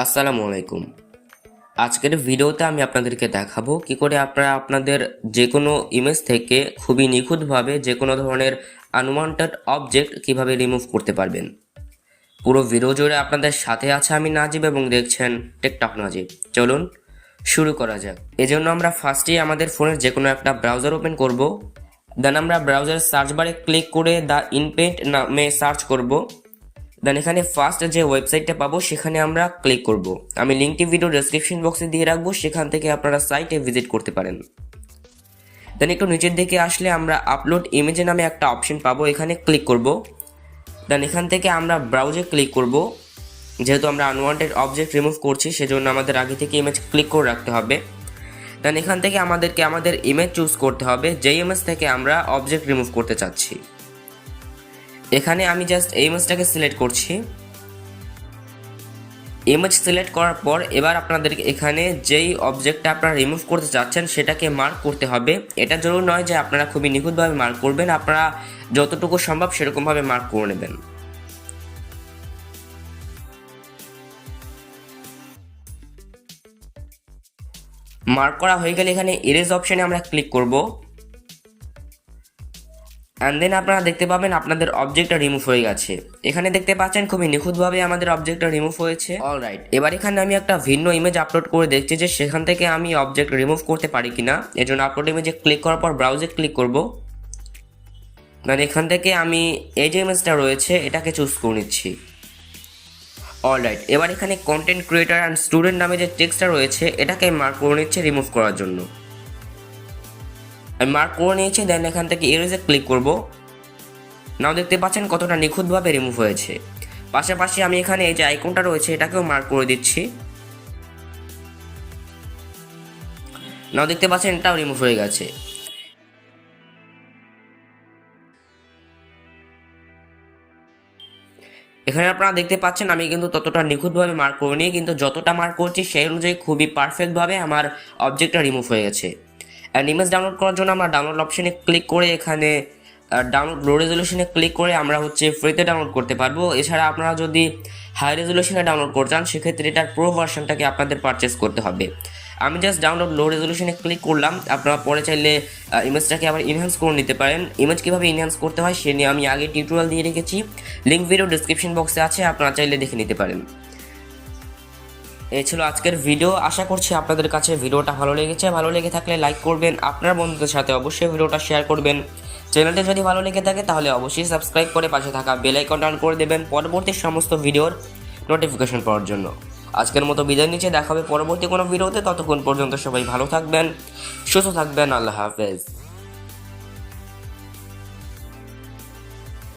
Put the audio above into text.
আসসালামু আলাইকুম। আজকের ভিডিওতে আমি আপনাদেরকে দেখাবো কি করে আপনারা আপনাদের যে কোনো ইমেজ থেকে খুবই নিখুঁতভাবে যে কোনো ধরনের আনওয়ান্টেড অবজেক্ট কিভাবে রিমুভ করতে পারবেন। পুরো ভিডিও জুড়ে আপনাদের সাথে আছে আমি নাজিব এবং দেখছেন টেকটক নাজিব। চলুন শুরু করা যাক। এজন্য আমরা ফার্স্টেই আমাদের ফোনের যে কোনো একটা ব্রাউজার ওপেন করব। দেন আমরা ব্রাউজার সার্চ বারে ক্লিক করে দ্য ইনপেন্ট নামে সার্চ করব। দেন এখানে ফার্স্ট যে ওয়েবসাইটটা পাবো সেখানে আমরা ক্লিক করব। আমি লিঙ্কটি ভিডিও ডেসক্রিপশন বক্সে দিয়ে রাখবো, সেখান থেকে আপনারা সাইটে ভিজিট করতে পারেন। দেন একটু নিচের দিকে আসলে আমরা আপলোড ইমেজে নামে একটা অপশন পাবো, এখানে ক্লিক করব। দেন এখান থেকে আমরা ব্রাউজে ক্লিক করব। যেহেতু আমরা আনওয়ান্টেড অবজেক্ট রিমুভ করছি সেজন্য আমাদের আগে থেকে ইমেজ ক্লিক করে রাখতে হবে। দেন এখান থেকে আমাদেরকে আমাদের ইমেজ চুজ করতে হবে, যেই ইমেজ থেকে আমরা অবজেক্ট রিমুভ করতে চাচ্ছি। এখানে আমি জাস্ট এই ইমেজটাকে সিলেক্ট করছি। ইমেজ সিলেক্ট করার পর এবার আপনাদেরকে এখানে যেই অবজেক্টটা আপনারা রিমুভ করতে চাচ্ছেন সেটাকে মার্ক করতে হবে। এটা জরুরি নয় যে আপনারা খুবই নিখুঁতভাবে মার্ক করবেন, আপনারা যতটুকু সম্ভব সেরকমভাবে মার্ক করে নেবেন। মার্ক করা হয়ে গেলে এখানে ইরেজ অপশানে আমরা ক্লিক করব। অ্যান্ড দেন আপনারা দেখতে পাবেন আপনাদের অবজেক্টটা রিমুভ হয়ে গেছে। এখানে দেখতে পাচ্ছেন খুবই নিখুঁতভাবে আমাদের অবজেক্টটা রিমুভ হয়েছে। অলরাইট, এবার এখানে আমি একটা ভিন্ন ইমেজ আপলোড করে দেখছি যে সেখান থেকে আমি অবজেক্ট রিমুভ করতে পারি কিনা। এর জন্য আপলোড ইমেজে ক্লিক করার পর ব্রাউজে ক্লিক করব। মানে এখান থেকে আমি এই যে ইমেজটা রয়েছে এটাকে চুজ করে নিচ্ছি। অলরাইট, এবার এখানে কন্টেন্ট ক্রিয়েটার অ্যান্ড স্টুডেন্ট নামে যে টেক্সটটা রয়েছে এটাকে মার্ক করে নিচ্ছে রিমুভ করার জন্য। আমি মার্ক করে নিয়েছি। দেন এখান থেকে ইরেজে ক্লিক করব। নাও দেখতে পাচ্ছেন কতটা নিখুঁতভাবে রিমুভ হয়েছে। পাশাপাশি আমি এখানে এই যে আইকনটা রয়েছে এটাকেও মার্ক করে দিচ্ছি। নাও দেখতে পাচ্ছেন এটাও রিমুভ হয়ে গেছে। এখানে আপনারা দেখতে পাচ্ছেন আমি কিন্তু ততটা নিখুঁতভাবে মার্ক করিনি, কিন্তু যতটা মার্ক করছি সেই অনুযায়ী খুবই পারফেক্টভাবে আমার অবজেক্টটা রিমুভ হয়ে গেছে। অ্যান্ড ইমেজ ডাউনলোড করার জন্য আমরা ডাউনলোড অপশনে ক্লিক করে এখানে ডাউনলোড লো রেজলিউশনে ক্লিক করে আমরা ফ্রিতে ডাউনলোড করতে পারবো। এছাড়া আপনারা যদি হাই রেজলিউশনে ডাউনলোড করতে চান সেক্ষেত্রে এটার প্রো ভার্সনটাকে আপনাদের পারচেস করতে হবে। আমি জাস্ট ডাউনলোড লো রেজলিউশনে ক্লিক করলাম। আপনারা পরে চাইলে ইমেজটাকে আবার ইনহ্যান্স করে নিতে পারেন। ইমেজ কীভাবে ইনহ্যান্স করতে হয় সে নিয়ে আমি আগে টিউটোরিয়াল দিয়ে রেখেছি, লিঙ্ক ভিডিও ডিসক্রিপশন বক্সে আছে, আপনারা চাইলে দেখে নিতে পারেন। এই ছিল আজকের ভিডিও। আশা করছি আপনাদের কাছে ভিডিওটা ভালো লেগেছে। ভালো লেগে থাকলে লাইক করবেন, আপনার বন্ধুদের সাথে অবশ্যই ভিডিওটা শেয়ার করবেন। চ্যানেলটি যদি ভালো লেগে থাকে তাহলে অবশ্যই সাবস্ক্রাইব করে পাশে থাকা বেল আইকনটা অন করে দেবেন পরবর্তী সমস্ত ভিডিওর নোটিফিকেশন পাওয়ার জন্য। আজকের মতো বিদায় নিচ্ছে, দেখা হবে পরবর্তী কোনো ভিডিওতে। ততক্ষণ পর্যন্ত সবাই ভালো থাকবেন, সুস্থ থাকবেন। আল্লাহ হাফেজ।